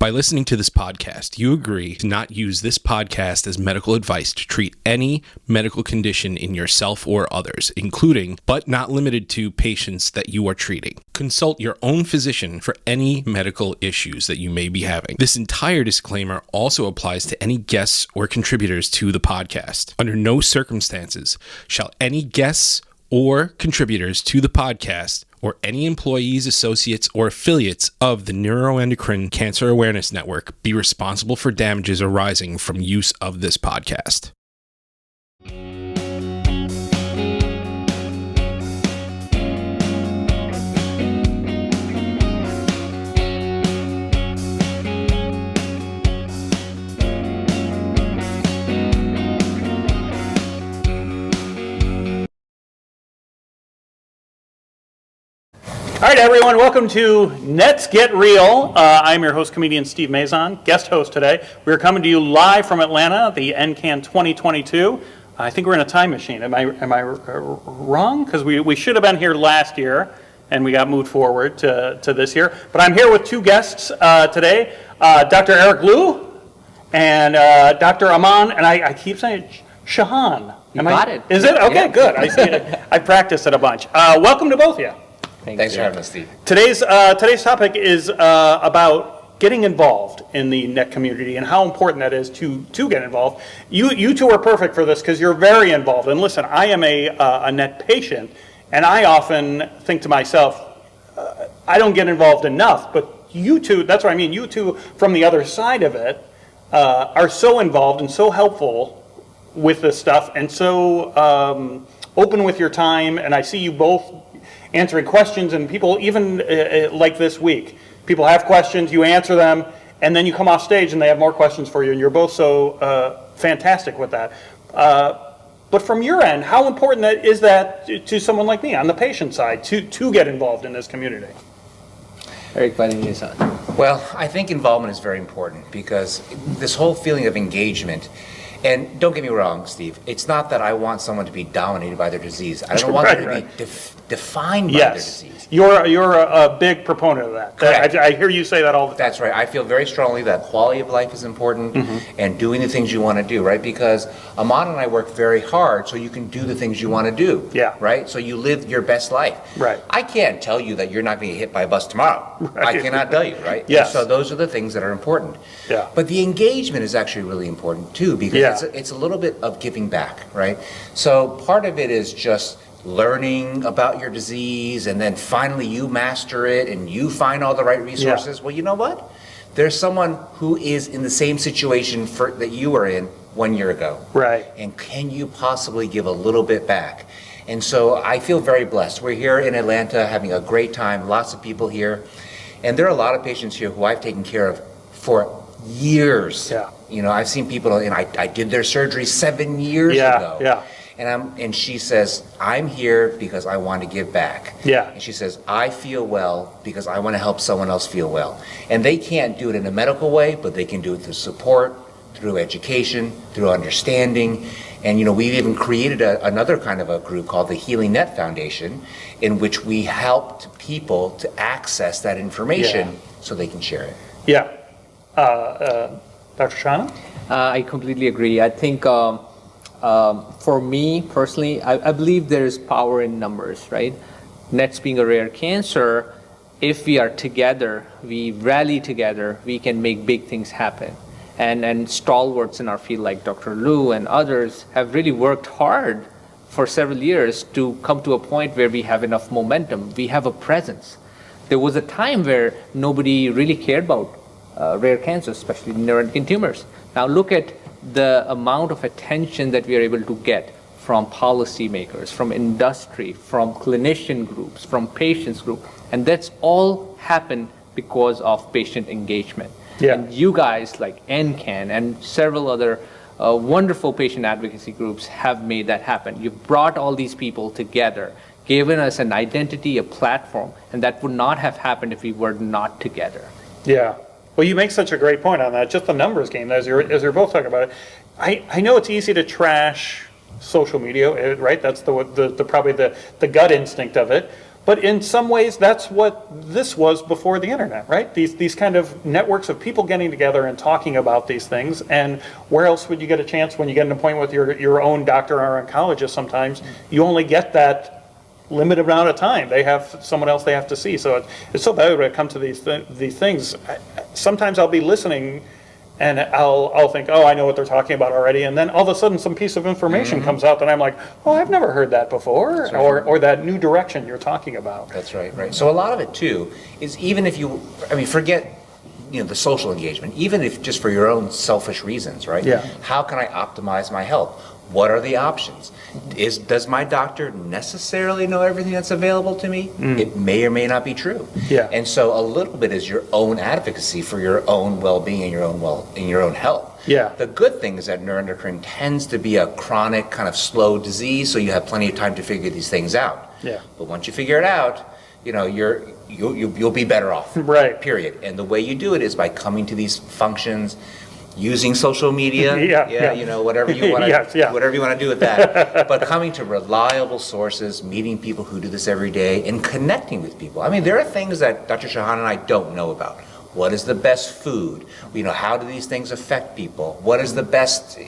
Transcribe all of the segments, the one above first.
By listening to this podcast, you agree to not use this podcast as medical advice to treat any medical condition in yourself or others, including, but not limited to, patients that you are treating. Consult your own physician for any medical issues that you may be having. This entire disclaimer also applies to any guests or contributors to the podcast. Under no circumstances shall any guests or contributors to the podcast or any employees, associates, or affiliates of the Neuroendocrine Cancer Awareness Network be responsible for damages arising from use of this podcast. All right, everyone, welcome to Let's Get Real. I'm your host, comedian Steve Mazan, guest host today. We're coming to you live from Atlanta, the NCAN 2022. I think we're in a time machine. Am I wrong? Because we should have been here last year, and we got moved forward to this year. But I'm here with two guests today, Dr. Eric Liu and Dr. Aman, and I keep saying Chauhan. You got it. Is it? Okay, yeah. Good. I see it. I practiced it a bunch. Welcome to both of you. Thanks for having us, Steve. Today's topic is about getting involved in the NET community and how important that is to get involved. You two are perfect for this because you're very involved. And listen, I am a NET patient, and I often think to myself, I don't get involved enough. But you two, that's what I mean, you two from the other side of it are so involved and so helpful with this stuff and so open with your time. And I see you both answering questions, and people, even like this week, people have questions, you answer them, and then you come off stage and they have more questions for you, and you're both so fantastic with that. But from your end, how important is that to someone like me on the patient side to get involved in this community? Eric, why don't you start? Well, I think involvement is very important because this whole feeling of engagement, and don't get me wrong, Steve, it's not that I want someone to be dominated by their disease. I don't want them to be defined by their disease. You're a big proponent of that. Correct. I hear you say that all the time. That's right. I feel very strongly that quality of life is important and doing the things you want to do, right? Because Aman and I work very hard so you can do the things you want to do. Yeah. Right? So you live your best life. Right. I can't tell you that you're not going to get hit by a bus tomorrow. Right. I cannot tell you, right? Yes. So those are the things that are important. Yeah. But the engagement is actually really important too because it's a little bit of giving back, right? So part of it is just learning about your disease, and then finally you master it and you find all the right resources. Well, you know what? There's someone who is in the same situation that you were in 1 year ago. Right. And can you possibly give a little bit back? And so I feel very blessed. We're here in Atlanta having a great time, lots of people here. And there are a lot of patients here who I've taken care of for years. Yeah. You know, I've seen people, and I did their surgery 7 years ago. Yeah. And she says, I'm here because I want to give back. Yeah. And she says, I feel well because I want to help someone else feel well. And they can't do it in a medical way, but they can do it through support, through education, through understanding. And, you know, we've even created another kind of a group called the Healing Net Foundation, in which we helped people to access that information so they can share it. Yeah. Dr. Chauhan? I completely agree. I think for me personally, I believe there's power in numbers, right? NETs being a rare cancer, if we are together, we rally together, we can make big things happen. And stalwarts in our field like Dr. Liu and others have really worked hard for several years to come to a point where we have enough momentum. We have a presence. There was a time where nobody really cared about rare cancers, especially neuroendocrine tumors. Now look at the amount of attention that we are able to get from policymakers, from industry, from clinician groups, from patients group, and that's all happened because of patient engagement. Yeah. And you guys like NCAN and several other wonderful patient advocacy groups have made that happen. You've brought all these people together, given us an identity, a platform, and that would not have happened if we were not together. Yeah. Well, you make such a great point on that, just the numbers game, as you're both talking about it. I know it's easy to trash social media, right? That's the probably the gut instinct of it. But in some ways, that's what this was before the internet, right? These kind of networks of people getting together and talking about these things. And where else would you get a chance when you get an appointment with your own doctor or oncologist? Sometimes you only get that limited amount of time. They have someone else they have to see. So it's so valuable to come to these things. Sometimes I'll be listening and I'll think, oh, I know what they're talking about already, and then all of a sudden some piece of information comes out that I'm like, oh, I've never heard that before, Right. or that new direction you're talking about. That's right, right. So a lot of it too is even if you, forget, the social engagement, even if just for your own selfish reasons, right? Yeah. How can I optimize my health? What are the options? Does my doctor necessarily know everything that's available to me? It may or may not be true. Yeah. And so a little bit is your own advocacy for your own well-being and your own health. Yeah. The good thing is that neuroendocrine tends to be a chronic kind of slow disease, so you have plenty of time to figure these things out. Yeah. But once you figure it out, you'll be better off. Right. Period. And the way you do it is by coming to these functions, using social media, Yeah. whatever you want to, Yes, yeah. whatever you want to do with that. But coming to reliable sources, meeting people who do this every day, and connecting with people. There are things that Dr. Chauhan and I don't know about. What is the best food? How do these things affect people? What is the best,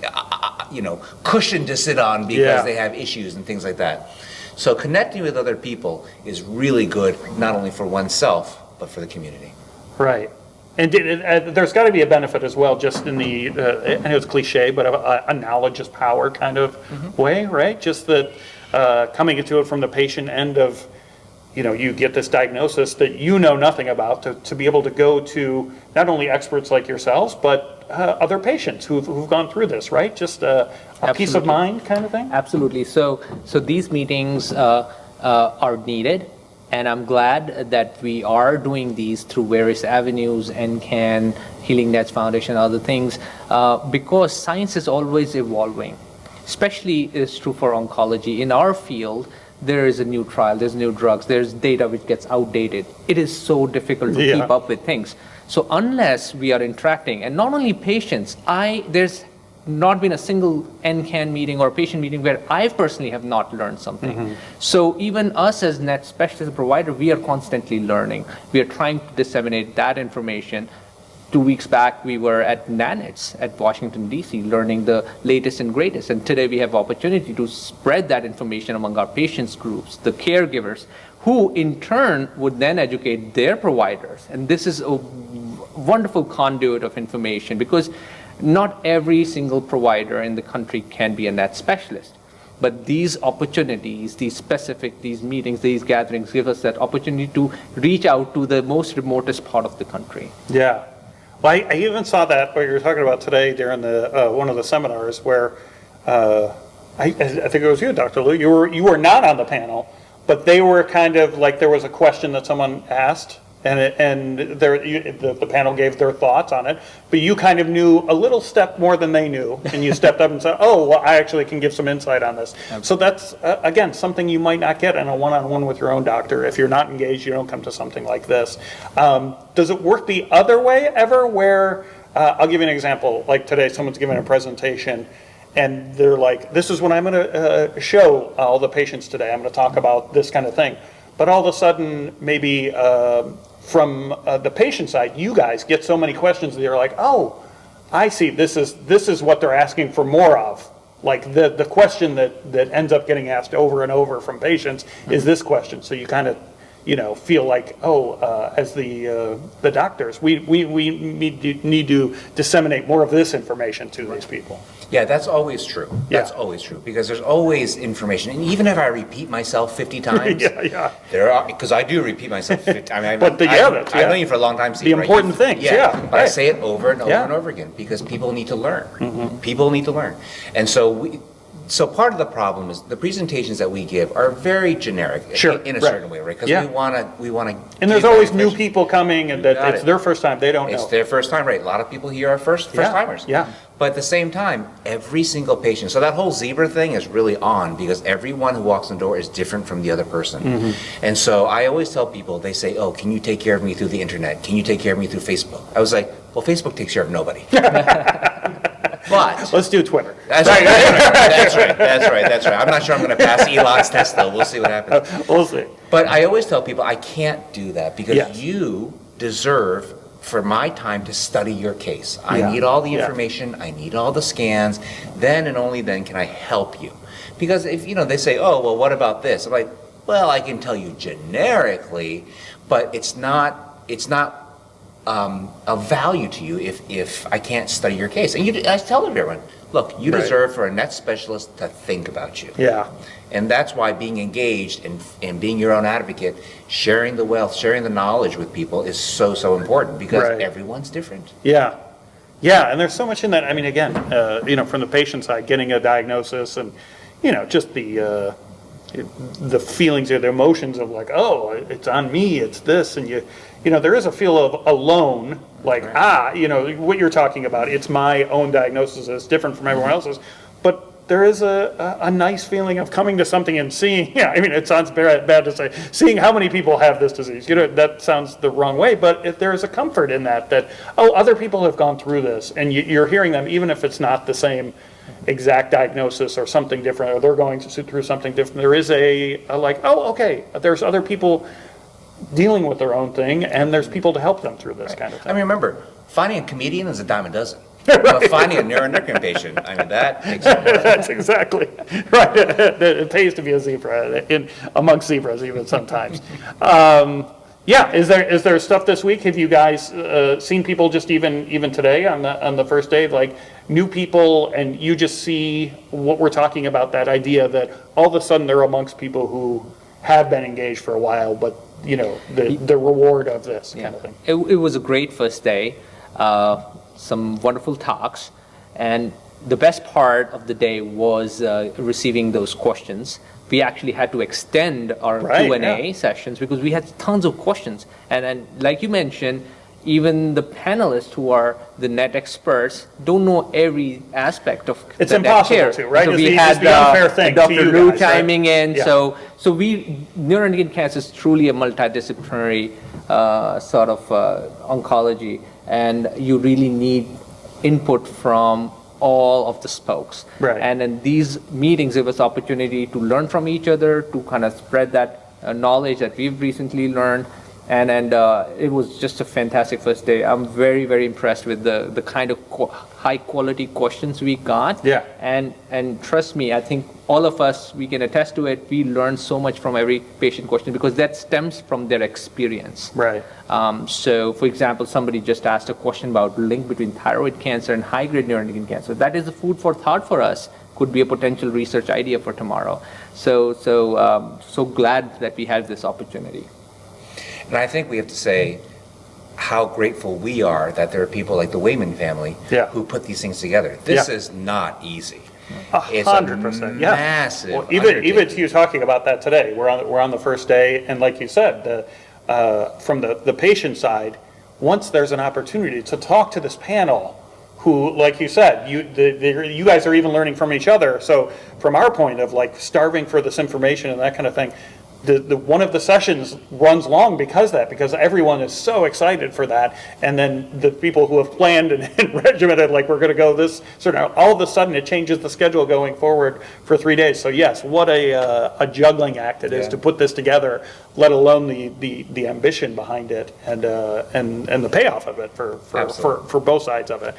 cushion to sit on because they have issues and things like that. So connecting with other people is really good, not only for oneself, but for the community. Right. And there's got to be a benefit as well, just in the, I know it's cliche, but a knowledge is power kind of way, right? Just that coming into it from the patient end of, you get this diagnosis that you know nothing about, to be able to go to not only experts like yourselves, but other patients who've gone through this, right? Just a peace of mind kind of thing? Absolutely. So these meetings are needed. And I'm glad that we are doing these through various avenues, NCAN, Healing Nets Foundation, other things, because science is always evolving. Especially is true for oncology. In our field, there is a new trial, there's new drugs, there's data which gets outdated. It is so difficult to keep up with things. So unless we are interacting, and not only patients, there's not been a single NCAN meeting or patient meeting where I personally have not learned something. So even us as net specialist provider, we are constantly learning. We are trying to disseminate that information. 2 weeks back, we were at NANETS at Washington, D.C., learning the latest and greatest. And today we have opportunity to spread that information among our patients groups, the caregivers, who in turn would then educate their providers. And this is a wonderful conduit of information, because not every single provider in the country can be a net specialist. But these opportunities, these meetings, these gatherings give us that opportunity to reach out to the most remotest part of the country. Yeah. Well, I even saw that what you were talking about today during the one of the seminars where I think it was you, Dr. Lou. You were not on the panel, but they were kind of like there was a question that someone asked, and the panel gave their thoughts on it, but you kind of knew a little step more than they knew, and you stepped up and said, oh, well, I actually can give some insight on this. So that's, again, something you might not get in a one-on-one with your own doctor. If you're not engaged, you don't come to something like this. Does it work the other way ever, where, I'll give you an example, like today someone's giving a presentation, and they're like, this is what I'm going to show all the patients today. I'm going to talk about this kind of thing. But all of a sudden, maybe from the patient side, you guys get so many questions that you're like, oh, I see, this is what they're asking for more of. Like the question that ends up getting asked over and over from patients is this question. So you kind of, feel like, as the doctors, we need to disseminate more of this information to these people. Yeah, that's always true. That's always true, because there's always information. And even if I repeat myself 50 times, there are, because I do repeat myself 50 times. But I've known you for a long time, Steve. The important things, But I say it over and over and over again, because people need to learn. People need to learn. And so part of the problem is the presentations that we give are very generic in a certain way, right? Because we want to. And there's always new people coming, and that it's their first time. They don't know. It's their first time, right? A lot of people here are first timers. Yeah. But at the same time, every single patient. So that whole zebra thing is really on, because everyone who walks in the door is different from the other person. And so I always tell people, they say, "Oh, can you take care of me through the internet? Can you take care of me through Facebook?" I was like, "Well, Facebook takes care of nobody." Well, But Let's do Twitter. that's right. That's right. I'm not sure I'm going to pass Elon's test, though. We'll see what happens. We'll see. But I always tell people I can't do that because Yes. you deserve for my time to study your case. I Yeah. need all the Yeah. information. I need all the scans. Then and only then can I help you. Because if, they say, oh, well, what about this? I'm like, well, I can tell you generically, but it's not of value to you if I can't study your case. And I tell everyone, look, you Right. deserve for a net specialist to think about you. Yeah. And that's why being engaged and being your own advocate, sharing the wealth, sharing the knowledge with people is so, so important because Right. everyone's different. Yeah. Yeah, and there's so much in that. I mean, again, from the patient side, getting a diagnosis and, just the feelings or the emotions of like, oh, it's on me, it's this, and there is a feel of alone, like, what you're talking about, it's my own diagnosis, it's different from everyone else's, but there is a nice feeling of coming to something and seeing, it sounds bad to say, seeing how many people have this disease, that sounds the wrong way, but if there is a comfort in that, other people have gone through this, and you're hearing them, even if it's not the same exact diagnosis or something different, or they're going through something different, there is a like, oh, okay, there's other people dealing with their own thing, and there's people to help them through this kind of thing. I mean, remember, finding a comedian is a dime a dozen. But finding a neuroendocrine patient, that takes some work. That's exactly right. It pays to be a zebra amongst zebras even sometimes. Is there stuff this week? Have you guys seen people just even today on the first day, like new people, and you just see what we're talking about, that idea that all of a sudden they're amongst people who have been engaged for a while, but the reward of this kind of thing. It was a great first day. Some wonderful talks, and the best part of the day was receiving those questions. We actually had to extend our Q&A sessions because we had tons of questions. And like you mentioned, even the panelists who are the net experts don't know every aspect of It's the impossible care. to, right? So It's we the had unfair thing to Dr. you Lou guys, right? chiming in. Yeah. So neuroendocrine cancer is truly a multidisciplinary sort of oncology, and you really need input from all of the spokes. Right. And in these meetings, it was opportunity to learn from each other, to kind of spread that knowledge that we've recently learned. And it was just a fantastic first day. I'm very, very impressed with the kind of high quality questions we got. Yeah. And trust me, I think all of us, we can attest to it. We learn so much from every patient question because that stems from their experience. Right. So, for example, somebody just asked a question about link between thyroid cancer and high-grade neuroendocrine cancer. That is a food for thought for us. Could be a potential research idea for tomorrow. So glad that we had this opportunity. And I think we have to say how grateful we are that there are people like the Wayman family who put these things together. This is not easy. 100%. Yeah. Massive. Well, even undertaking. to you talking about that today, we're on the first day, and like you said, from the patient side, once there's an opportunity to talk to this panel, who, like you said, you guys are even learning from each other. So from our point of like starving for this information and that kind of thing, the one of the sessions runs long because everyone is so excited for that, and then the people who have planned and regimented, like we're going to go this sort of, all of a sudden it changes the schedule going forward for 3 days. So yes, what a juggling act it is to put this together, let alone the ambition behind it and the payoff of it for both sides of it.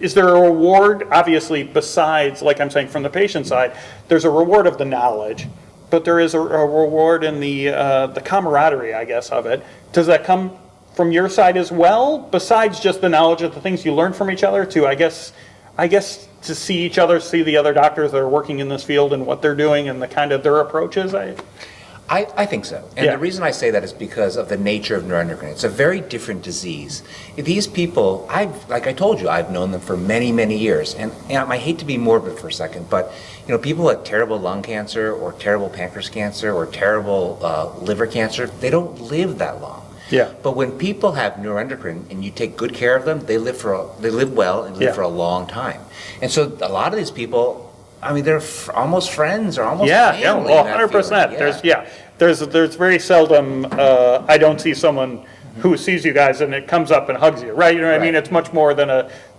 Is there a reward, obviously, besides, like I'm saying, from the patient side, there's a reward of the knowledge, but there is a reward in the camaraderie, I guess, of it. Does that come from your side as well, besides just the knowledge of the things you learn from each other, to, I guess, to see each other, see the other doctors that are working in this field and what they're doing and the kind of their approaches? I think so. And the reason I say that is because of the nature of neuroendocrine. It's a very different disease. These people, like I told you, I've known them for many, many years. And I hate to be morbid for a second, but people with terrible lung cancer or terrible pancreas cancer or terrible liver cancer, they don't live that long. Yeah. But when people have neuroendocrine and you take good care of them, they live well and live for a long time. And so a lot of these people, I mean, they're almost friends or almost family. Well, 100%. There's very seldom I don't see someone who sees you guys and it comes up and hugs you, right? You know what I mean? Right. It's much more than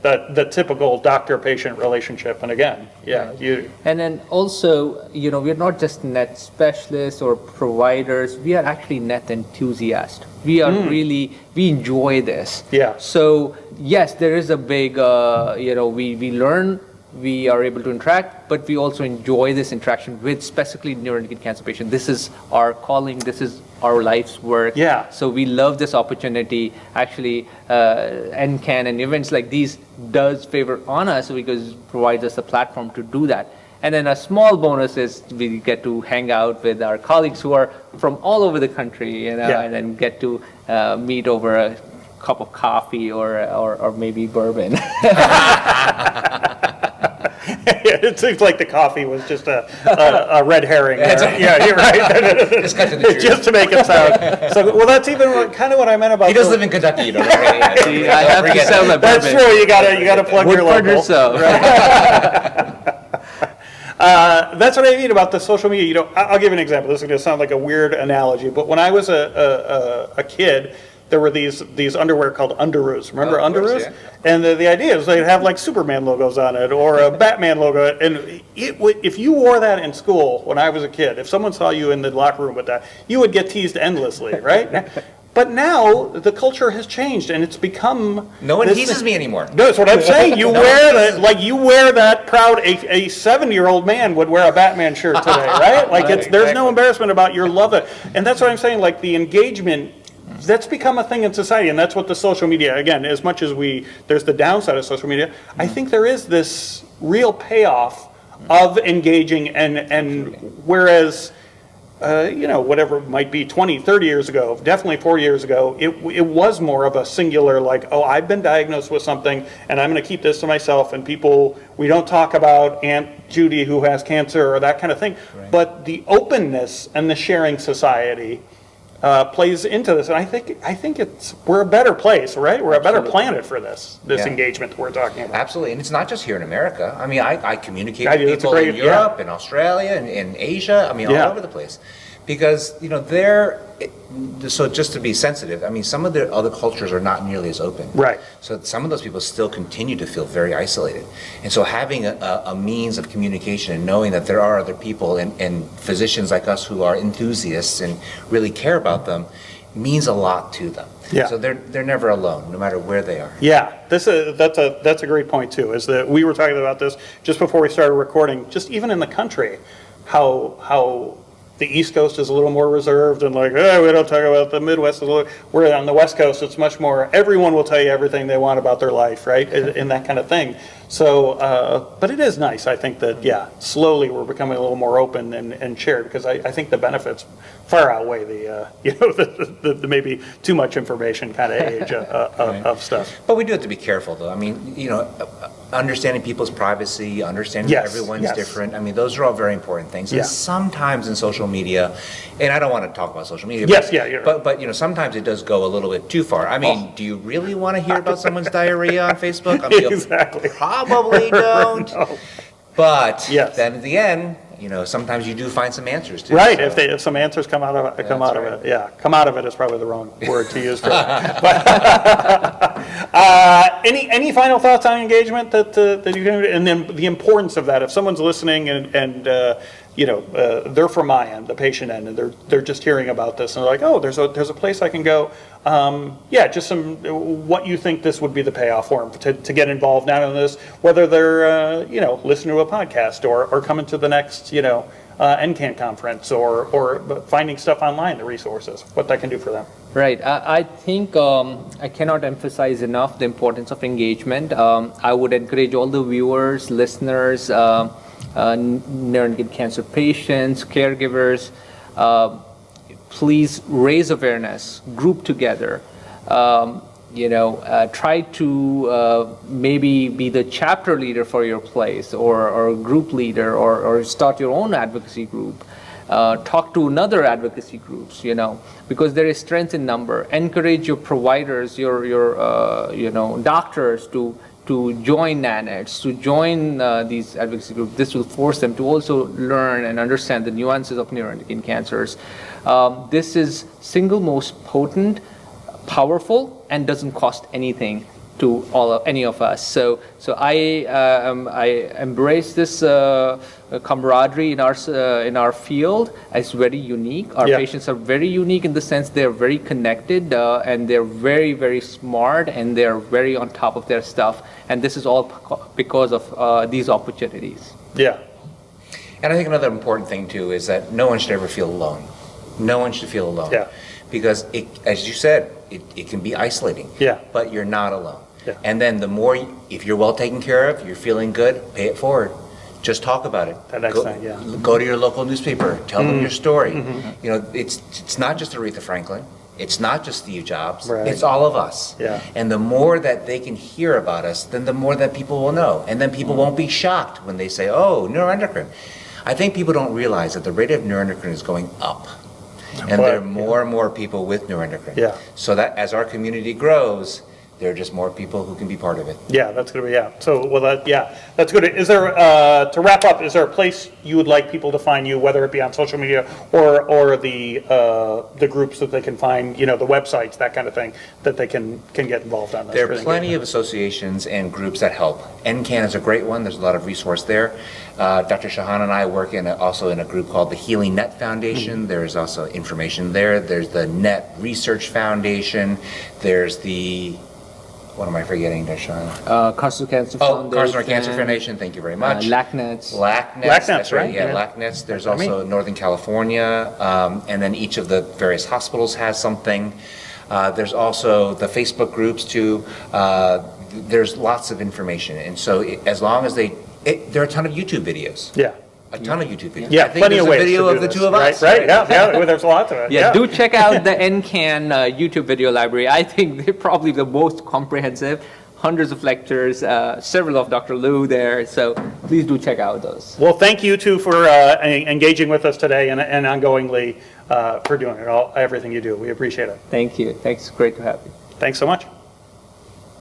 the typical doctor-patient relationship. And again, And then also, we're not just net specialists or providers, we are actually net enthusiasts. We are we enjoy this. Yeah. So yes, there is a big, we learn, we are able to interact, but we also enjoy this interaction with specifically neuroendocrine cancer patients. This is our calling, this is our life's work. Yeah. So we love this opportunity. Actually, NCAN and events like these does favor on us because it provides us a platform to do that. And then a small bonus is we get to hang out with our colleagues who are from all over the country, and then get to meet over a cup of coffee or maybe bourbon. It seems like the coffee was just a red herring. Yeah, you're right. Just cut to the truth. Just to make it sound. So, well, that's even kind of what I meant about. He does live in Kentucky, you know. See, I have to sell my bourbon. That's true. You gotta plug your Woodford local. or so. That's what I mean about the social media. I'll give you an example. This is going to sound like a weird analogy, but when I was a kid, there were these underwear called underoos. Remember underoos? Yeah. And the idea is they'd have like Superman logos on it or a Batman logo. And if you wore that in school when I was a kid, if someone saw you in the locker room with that, you would get teased endlessly, right? But now the culture has changed and it's become. No one teases me anymore. No, that's what I'm saying. You wear that, like you wear that proud. A 7-year-old man would wear a Batman shirt today, right? Like there's no embarrassment about your love it, and that's what I'm saying. Like the engagement. That's become a thing in society, and that's what the social media, again, as much as there's the downside of social media, I think there is this real payoff of engaging, and whereas, whatever it might be 20, 30 years ago, definitely 4 years ago, it was more of a singular, like, oh, I've been diagnosed with something, and I'm going to keep this to myself, and we don't talk about Aunt Judy who has cancer or that kind of thing, but the openness and the sharing society plays into this, and I think we're a better place, right? We're a better planet for this engagement that we're talking about. Absolutely, and it's not just here in America. I mean, I communicate I do. with That's a people in great- Europe, in Australia, and in Asia. I mean, all over the place, because so just to be sensitive, I mean, some of the other cultures are not nearly as open. Right. So some of those people still continue to feel very isolated, and so having a means of communication and knowing that there are other people and physicians like us who are enthusiasts and really care about them means a lot to them. Yeah. So they're never alone, no matter where they are. Yeah, that's a great point too. Is that we were talking about this just before we started recording. Just even in the country, how the East Coast is a little more reserved and like, oh, we don't talk about the Midwest. We're on the West Coast, it's much more, everyone will tell you everything they want about their life, right? And that kind of thing. So, but it is nice, I think that, slowly we're becoming a little more open and shared, because I think the benefits far outweigh the maybe too much information kind of age of stuff. But we do have to be careful, though. I mean, understanding people's privacy, understanding that everyone's different. I mean, those are all very important things. And sometimes in social media, and I don't want to talk about social media. But sometimes it does go a little bit too far. I mean, do you really want to hear about someone's diarrhea on Facebook? I mean, Exactly. Probably don't. No. But then at the end, sometimes you do find some answers too. Right, so. if some answers come out of it, come out of it. Yeah, come out of it is probably the wrong word to use for it. But, any final thoughts on engagement that you can, and then the importance of that? If someone's listening and they're from my end, the patient end, and they're just hearing about this and they're like, oh, there's a place I can go. Just what you think this would be the payoff for them to get involved now in this, whether they're listening to a podcast or coming to the next NCAN conference or finding stuff online, the resources, what that can do for them. Right. I think I cannot emphasize enough the importance of engagement. I would encourage all the viewers, listeners, neuroendocrine cancer patients, caregivers, please raise awareness, group together, try to maybe be the chapter leader for your place or group leader or start your own advocacy group. Talk to another advocacy groups, because there is strength in number. Encourage your providers, your doctors to join NANETs, to join these advocacy groups. This will force them to also learn and understand the nuances of neuroendocrine cancers. This is single most potent powerful and doesn't cost anything to any of us. So I embrace this camaraderie in our field as very unique. Our patients are very unique in the sense they're very connected and they're very, very smart and they're very on top of their stuff. And this is all because of these opportunities. Yeah. And I think another important thing too is that no one should ever feel alone. No one should feel alone. Yeah. Because it, as you said, it can be isolating. Yeah. But you're not alone. Yeah. And then the more, if you're well taken care of, you're feeling good, pay it forward. Just talk about it. That next thing, yeah. Go to your local newspaper, tell them your story. You know, it's not just Aretha Franklin. It's not just Steve Jobs. Right. It's all of us. Yeah. And the more that they can hear about us, then the more that people will know. And then people won't be shocked when they say, oh, neuroendocrine. I think people don't realize that the rate of neuroendocrine is going up. And there are more and more people with neuroendocrine. Yeah. So that as our community grows, there are just more people who can be part of it. Yeah, that's going to be, yeah. So, well, that's good. Is there, to wrap up, is there a place you would like people to find you, whether it be on social media or the groups that they can find, you know, the websites, that kind of thing, that they can get involved on this? There are plenty of associations and groups that help. NCAN is a great one. There's a lot of resource there. Dr. Chauhan and I work also in a group called the Healing Net Foundation. There's also information there. There's the Net Research Foundation. There's the, what am I forgetting there, Sean? Carcinoid Cancer Foundation. Carcinoid Cancer Foundation, thank you very much. LACNets. LACNets, that's right. right? Yeah, Yeah. LACNets. There's also Northern California, and then each of the various hospitals has something. There's also the Facebook groups too. There's lots of information, and so as long as there are a ton of YouTube videos. Yeah. A ton of YouTube videos. Yeah, I think plenty there's of ways a video to do of the this, two of us. Right, yeah, there's a lot to it. Yeah, do check out the NCAN YouTube video library. I think they're probably the most comprehensive. Hundreds of lectures, several of Dr. Liu there. So please do check out those. Well, thank you two for engaging with us today and ongoingly for doing everything you do. We appreciate it. Thank you. Thanks. Great to have you. Thanks so much.